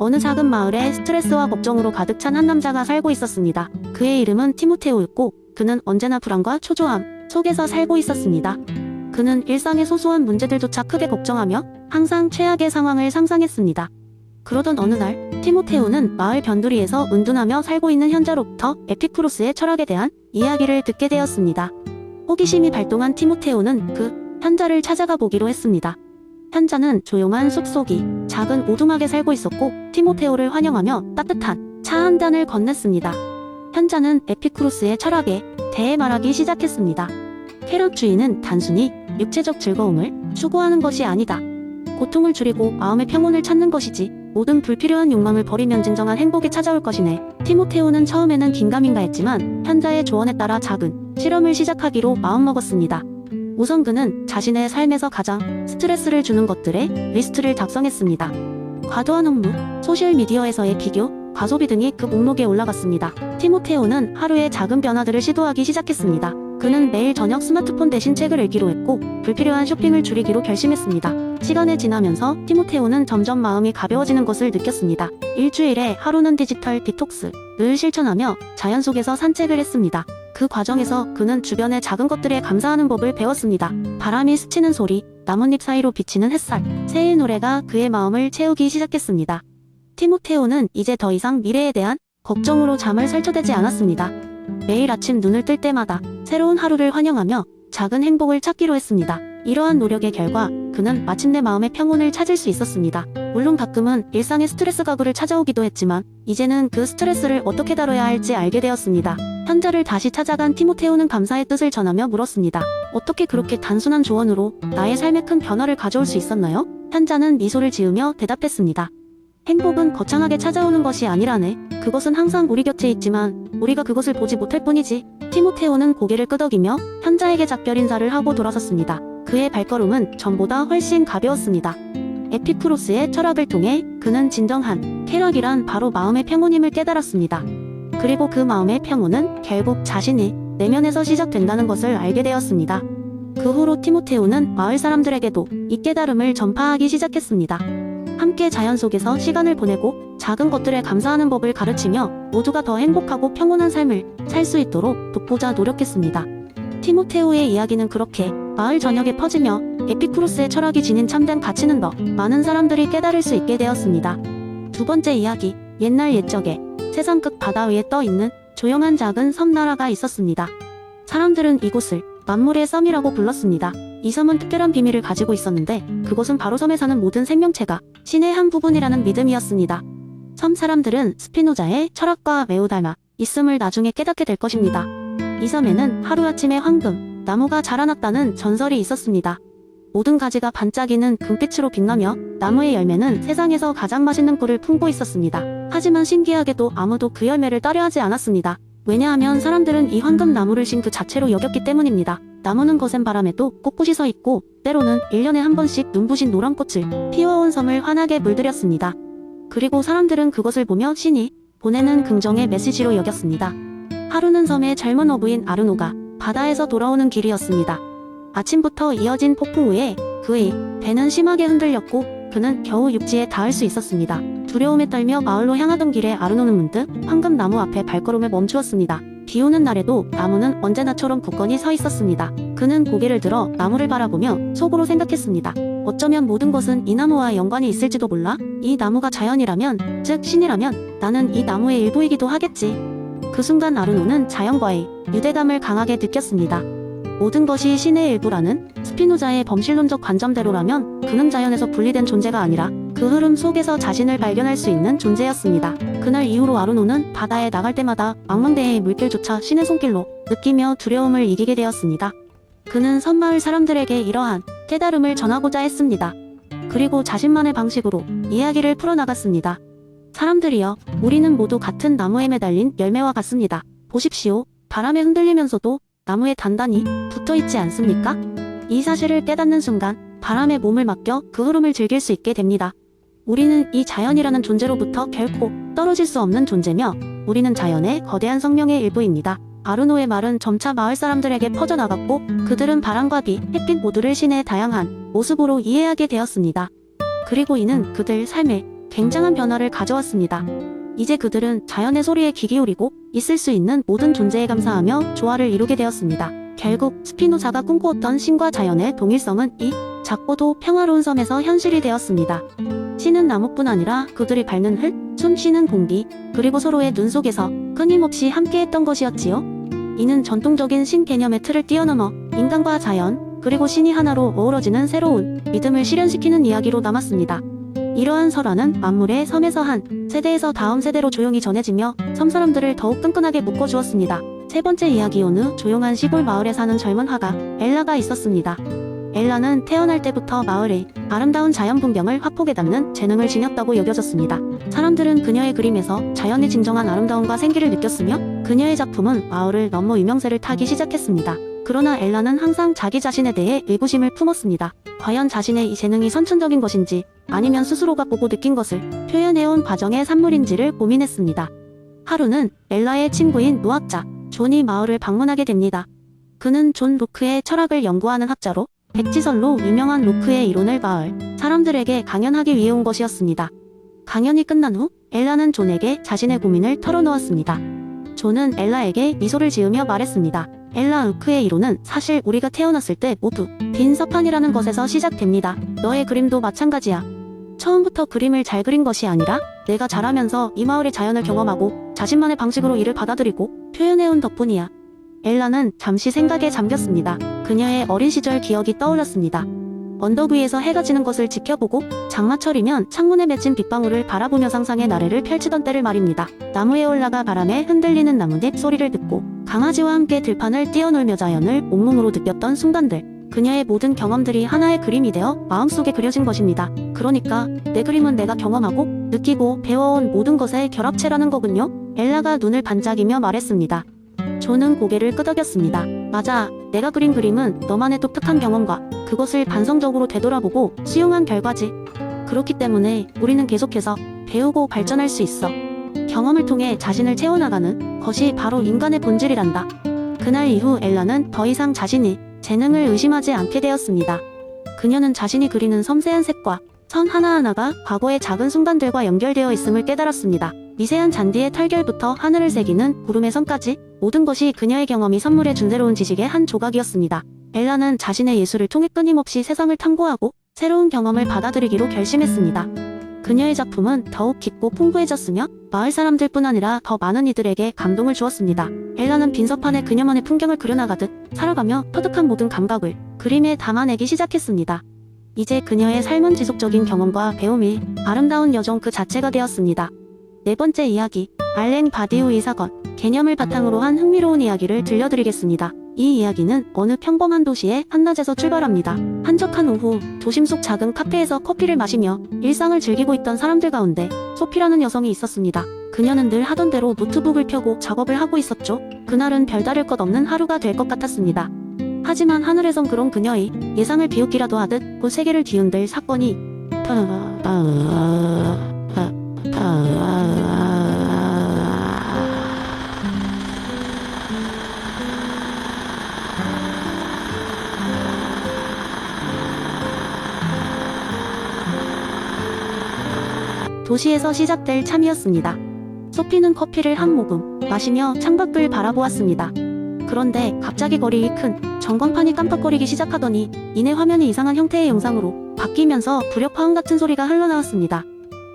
어느 작은 마을에 스트레스와 걱정으로 가득 찬 한 남자가 살고 있었습니다. 그의 이름은 티모테오였고 그는 언제나 불안과 초조함 속에서 살고 있었습니다. 그는 일상의 소소한 문제들조차 크게 걱정하며 항상 최악의 상황을 상상했습니다. 그러던 어느 날 티모테오는 마을 변두리에서 은둔하며 살고 있는 현자로부터 에피쿠로스의 철학에 대한 이야기를 듣게 되었습니다. 호기심이 발동한 티모테오는 그 현자를 찾아가 보기로 했습니다. 현자는 조용한 숲속이 작은 오두막에 살고 있었고 티모테오를 환영하며 따뜻한 차 한 잔을 건넸습니다. 현자는 에피쿠로스의 철학에 대해 말하기 시작했습니다. 쾌락주의는 단순히 육체적 즐거움을 추구하는 것이 아니다. 고통을 줄이고 마음의 평온을 찾는 것이지 모든 불필요한 욕망을 버리면 진정한 행복이 찾아올 것이네. 티모테오는 처음에는 긴가민가했지만 현자의 조언에 따라 작은 실험을 시작하기로 마음먹었습니다. 우선 그는 자신의 삶에서 가장 스트레스를 주는 것들의 리스트를 작성했습니다. 과도한 업무, 소셜미디어에서의 비교, 과소비 등이 그 목록에 올라갔습니다. 티모테오는 하루에 작은 변화들을 시도하기 시작했습니다. 그는 매일 저녁 스마트폰 대신 책을 읽기로 했고 불필요한 쇼핑을 줄이기로 결심했습니다. 시간이 지나면서 티모테오는 점점 마음이 가벼워지는 것을 느꼈습니다. 일주일에 하루는 디지털 디톡스를 실천하며 자연 속에서 산책을 했습니다. 그 과정에서 그는 주변의 작은 것들에 감사하는 법을 배웠습니다. 바람이 스치는 소리, 나뭇잎 사이로 비치는 햇살, 새의 노래가 그의 마음을 채우기 시작했습니다. 티모테오는 이제 더 이상 미래에 대한 걱정으로 잠을 설쳐대지 않았습니다. 매일 아침 눈을 뜰 때마다 새로운 하루를 환영하며 작은 행복을 찾기로 했습니다. 이러한 노력의 결과 그는 마침내 마음의 평온을 찾을 수 있었습니다. 물론 가끔은 일상의 스트레스 가구를 찾아오기도 했지만 이제는 그 스트레스를 어떻게 다뤄야 할지 알게 되었습니다. 현자를 다시 찾아간 티모테오는 감사의 뜻을 전하며 물었습니다. 어떻게 그렇게 단순한 조언으로 나의 삶에 큰 변화를 가져올 수 있었나요? 현자는 미소를 지으며 대답했습니다. 행복은 거창하게 찾아오는 것이 아니라네. 그것은 항상 우리 곁에 있지만 우리가 그것을 보지 못할 뿐이지. 티모테오는 고개를 끄덕이며 현자에게 작별 인사를 하고 돌아섰습니다. 그의 발걸음은 전보다 훨씬 가벼웠습니다. 에피쿠로스의 철학을 통해 그는 진정한 쾌락이란 바로 마음의 평온임을 깨달았습니다. 그리고 그 마음의 평온은 결국 자신이 내면에서 시작된다는 것을 알게 되었습니다. 그 후로 티모테오는 마을 사람들에게도 이 깨달음을 전파하기 시작했습니다. 함께 자연 속에서 시간을 보내고 작은 것들에 감사하는 법을 가르치며 모두가 더 행복하고 평온한 삶을 살 수 있도록 돕고자 노력했습니다. 티모테오의 이야기는 그렇게 마을 전역에 퍼지며 에피쿠로스의 철학이 지닌 참된 가치는 더 많은 사람들이 깨달을 수 있게 되었습니다. 두 번째 이야기, 옛날 옛적에 세상 끝 바다 위에 떠 있는 조용한 작은 섬나라가 있었습니다. 사람들은 이곳을 만물의 섬이라고 불렀습니다. 이 섬은 특별한 비밀을 가지고 있었는데 그곳은 바로 섬에 사는 모든 생명체가 신의 한 부분이라는 믿음이었습니다. 섬 사람들은 스피노자의 철학과 매우 닮아 있음을 나중에 깨닫게 될 것입니다. 이 섬에는 하루아침에 황금, 나무가 자라났다는 전설이 있었습니다. 모든 가지가 반짝이는 금빛으로 빛나며 나무의 열매는 세상에서 가장 맛있는 꿀을 품고 있었습니다. 하지만 신기하게도 아무도 그 열매를 따려 하지 않았습니다. 왜냐하면 사람들은 이 황금나무를 신 그 자체로 여겼기 때문입니다. 나무는 거센 바람에도 꼿꼿이 서 있고 때로는 1년에 한 번씩 눈부신 노란 꽃을 피워온 섬을 환하게 물들였습니다. 그리고 사람들은 그것을 보며 신이 보내는 긍정의 메시지로 여겼습니다. 하루는 섬의 젊은 어부인 아르노가 바다에서 돌아오는 길이었습니다. 아침부터 이어진 폭풍 후에 그의 배는 심하게 흔들렸고 그는 겨우 육지에 닿을 수 있었습니다. 두려움에 떨며 마을로 향하던 길에 아르노는 문득 황금나무 앞에 발걸음을 멈추었습니다. 비 오는 날에도 나무는 언제나처럼 굳건히 서 있었습니다. 그는 고개를 들어 나무를 바라보며 속으로 생각했습니다. 어쩌면 모든 것은 이 나무와 연관이 있을지도 몰라. 이 나무가 자연이라면, 즉 신이라면 나는 이 나무의 일부이기도 하겠지. 그 순간 아르노는 자연과의 유대감을 강하게 느꼈습니다. 모든 것이 신의 일부라는 스피노자의 범실론적 관점대로라면 그는 자연에서 분리된 존재가 아니라 그 흐름 속에서 자신을 발견할 수 있는 존재였습니다. 그날 이후로 아르노는 바다에 나갈 때마다 망망대해의 물길조차 신의 손길로 느끼며 두려움을 이기게 되었습니다. 그는 섬마을 사람들에게 이러한 깨달음을 전하고자 했습니다. 그리고 자신만의 방식으로 이야기를 풀어나갔습니다. 사람들이여, 우리는 모두 같은 나무에 매달린 열매와 같습니다. 보십시오. 바람에 흔들리면서도 나무에 단단히 붙어있지 않습니까? 이 사실을 깨닫는 순간 바람에 몸을 맡겨 그 흐름을 즐길 수 있게 됩니다. 우리는 이 자연이라는 존재로부터 결코 떨어질 수 없는 존재며 우리는 자연의 거대한 성령의 일부입니다. 아르노의 말은 점차 마을 사람들에게 퍼져나갔고 그들은 바람과 비, 햇빛 모두를 신의 다양한 모습으로 이해하게 되었습니다. 그리고 이는 그들 삶을 굉장한 변화를 가져왔습니다. 이제 그들은 자연의 소리에 귀 기울이고 있을 수 있는 모든 존재에 감사하며 조화를 이루게 되었습니다. 결국 스피노자가 꿈꾸었던 신과 자연의 동일성은 이 작고도 평화로운 섬에서 현실이 되었습니다. 신은 나무뿐 아니라 그들이 밟는 흙, 숨 쉬는 공기, 그리고 서로의 눈 속에서 끊임없이 함께했던 것이었지요. 이는 전통적인 신 개념의 틀을 뛰어넘어 인간과 자연, 그리고 신이 하나로 어우러지는 새로운 믿음을 실현시키는 이야기로 남았습니다. 이러한 설화는 만물의 섬에서 한 세대에서 다음 세대로 조용히 전해지며 섬 사람들을 더욱 끈끈하게 묶어주었습니다. 세 번째 이야기. 어느 조용한 시골 마을에 사는 젊은 화가 엘라가 있었습니다. 엘라는 태어날 때부터 마을의 아름다운 자연 풍경을 화폭에 담는 재능을 지녔다고 여겨졌습니다. 사람들은 그녀의 그림에서 자연의 진정한 아름다움과 생기를 느꼈으며 그녀의 작품은 마을을 넘어 유명세를 타기 시작했습니다. 그러나 엘라는 항상 자기 자신에 대해 의구심을 품었습니다. 과연 자신의 이 재능이 선천적인 것인지 아니면 스스로가 보고 느낀 것을 표현해온 과정의 산물인지를 고민했습니다. 하루는 엘라의 친구인 무학자 존이 마을을 방문하게 됩니다. 그는 존 로크의 철학을 연구하는 학자로 백지설로 유명한 로크의 이론을 마을 사람들에게 강연하기 위해 온 것이었습니다. 강연이 끝난 후 엘라는 존에게 자신의 고민을 털어놓았습니다. 존은 엘라에게 미소를 지으며 말했습니다. 엘라, 로크의 이론은 사실 우리가 태어났을 때 모두 빈 서판이라는 것에서 시작됩니다. 너의 그림도 마찬가지야. 처음부터 그림을 잘 그린 것이 아니라 내가 자라면서 이 마을의 자연을 경험하고 자신만의 방식으로 이를 받아들이고 표현해온 덕분이야. 엘라는 잠시 생각에 잠겼습니다. 그녀의 어린 시절 기억이 떠올랐습니다. 언덕 위에서 해가 지는 것을 지켜보고 장마철이면 창문에 맺힌 빗방울을 바라보며 상상의 나래를 펼치던 때를 말입니다. 나무에 올라가 바람에 흔들리는 나뭇잎 소리를 듣고 강아지와 함께 들판을 뛰어놀며 자연을 온몸으로 느꼈던 순간들. 그녀의 모든 경험들이 하나의 그림이 되어 마음속에 그려진 것입니다. 그러니까 내 그림은 내가 경험하고 느끼고 배워온 모든 것의 결합체라는 거군요. 엘라가 눈을 반짝이며 말했습니다. 존은 고개를 끄덕였습니다. 맞아. 내가 그린 그림은 너만의 독특한 경험과 그것을 반성적으로 되돌아보고 수용한 결과지. 그렇기 때문에 우리는 계속해서 배우고 발전할 수 있어. 경험을 통해 자신을 채워나가는 것이 바로 인간의 본질이란다. 그날 이후 엘라는 더 이상 자신이 재능을 의심하지 않게 되었습니다. 그녀는 자신이 그리는 섬세한 색과 선 하나하나가 과거의 작은 순간들과 연결되어 있음을 깨달았습니다. 미세한 잔디의 털결부터 하늘을 새기는 구름의 선까지 모든 것이 그녀의 경험이 선물해준 새로운 지식의 한 조각이었습니다. 엘라는 자신의 예술을 통해 끊임없이 세상을 탐구하고 새로운 경험을 받아들이기로 결심했습니다. 그녀의 작품은 더욱 깊고 풍부해졌으며 마을 사람들뿐 아니라 더 많은 이들에게 감동을 주었습니다. 엘라는 빈서판에 그녀만의 풍경을 그려나가듯 살아가며 터득한 모든 감각을 그림에 담아내기 시작했습니다. 이제 그녀의 삶은 지속적인 경험과 배움이 아름다운 여정 그 자체가 되었습니다. 네 번째 이야기, 알랭 바디우이 사건. 개념을 바탕으로 한 흥미로운 이야기를 들려드리겠습니다. 이 이야기는 어느 평범한 도시의 한낮에서 출발합니다. 한적한 오후, 도심 속 작은 카페에서 커피를 마시며 일상을 즐기고 있던 사람들 가운데 소피라는 여성이 있었습니다. 그녀는 늘 하던 대로 노트북을 펴고 작업을 하고 있었죠. 그날은 별다를 것 없는 하루가 될 것 같았습니다. 하지만 하늘에선 그런 그녀의 예상을 비웃기라도 하듯 곧 세계를 뒤흔들 사건이 도시에서 시작될 참이었습니다. 소피는 커피를 한 모금 마시며 창밖을 바라보았습니다. 그런데 갑자기 거리 위 큰 전광판이 깜빡거리기 시작하더니 이내 화면이 이상한 형태의 영상으로 바뀌면서 불협화음 같은 소리가 흘러나왔습니다.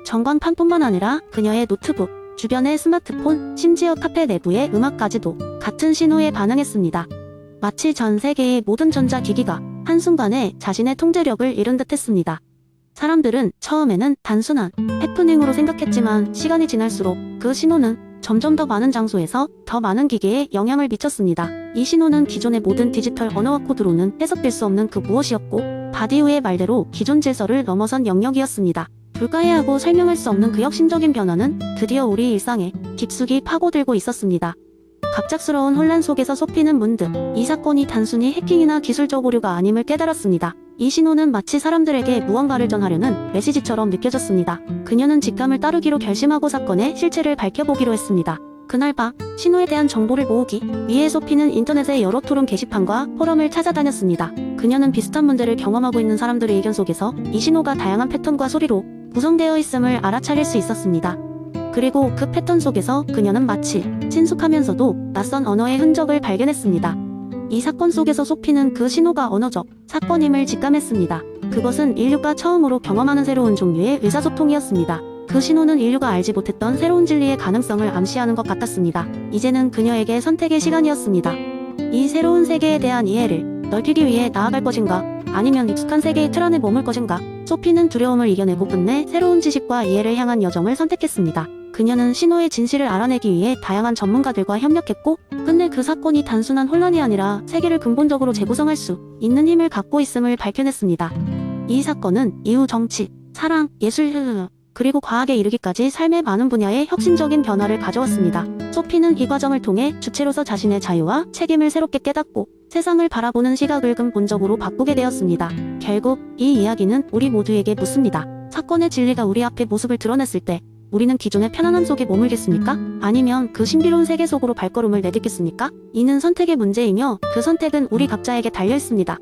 전광판뿐만 아니라 그녀의 노트북, 주변의 스마트폰, 심지어 카페 내부의 음악까지도 같은 신호에 반응했습니다. 마치 전 세계의 모든 전자기기가 한순간에 자신의 통제력을 잃은 듯 했습니다. 사람들은 처음에는 단순한 해프닝으로 생각했지만 시간이 지날수록 그 신호는 점점 더 많은 장소에서 더 많은 기계에 영향을 미쳤습니다. 이 신호는 기존의 모든 디지털 언어와 코드로는 해석될 수 없는 그 무엇이었고 바디우의 말대로 기존 질서를 넘어선 영역이었습니다. 불가해하고 설명할 수 없는 그 혁신적인 변화는 드디어 우리 일상에 깊숙이 파고들고 있었습니다. 갑작스러운 혼란 속에서 소피는 문득 이 사건이 단순히 해킹이나 기술적 오류가 아님을 깨달았습니다. 이 신호는 마치 사람들에게 무언가를 전하려는 메시지처럼 느껴졌습니다. 그녀는 직감을 따르기로 결심하고 사건의 실체를 밝혀보기로 했습니다. 그날 밤 신호에 대한 정보를 모으기 위해 소피는 인터넷의 여러 토론 게시판과 포럼을 찾아다녔습니다. 그녀는 비슷한 문제를 경험하고 있는 사람들의 의견 속에서 이 신호가 다양한 패턴과 소리로 구성되어 있음을 알아차릴 수 있었습니다. 그리고 그 패턴 속에서 그녀는 마치 친숙하면서도 낯선 언어의 흔적을 발견했습니다. 이 사건 속에서 소피는 그 신호가 언어적 사건임을 직감했습니다. 그것은 인류가 처음으로 경험하는 새로운 종류의 의사소통이었습니다. 그 신호는 인류가 알지 못했던 새로운 진리의 가능성을 암시하는 것 같았습니다. 이제는 그녀에게 선택의 시간이었습니다. 이 새로운 세계에 대한 이해를 넓히기 위해 나아갈 것인가? 아니면 익숙한 세계의 틀 안에 머물 것인가? 소피는 두려움을 이겨내고 끝내 새로운 지식과 이해를 향한 여정을 선택했습니다. 그녀는 신호의 진실을 알아내기 위해 다양한 전문가들과 협력했고, 끝내 그 사건이 단순한 혼란이 아니라 세계를 근본적으로 재구성할 수 있는 힘을 갖고 있음을 밝혀냈습니다. 이 사건은 이후 정치, 사랑, 예술, 그리고 과학에 이르기까지 삶의 많은 분야에 혁신적인 변화를 가져왔습니다. 소피는 이 과정을 통해 주체로서 자신의 자유와 책임을 새롭게 깨닫고 세상을 바라보는 시각을 근본적으로 바꾸게 되었습니다. 결국 이 이야기는 우리 모두에게 묻습니다. 사건의 진리가 우리 앞에 모습을 드러냈을 때 우리는 기존의 편안함 속에 머물겠습니까? 아니면 그 신비로운 세계 속으로 발걸음을 내딛겠습니까? 이는 선택의 문제이며 그 선택은 우리 각자에게 달려 있습니다.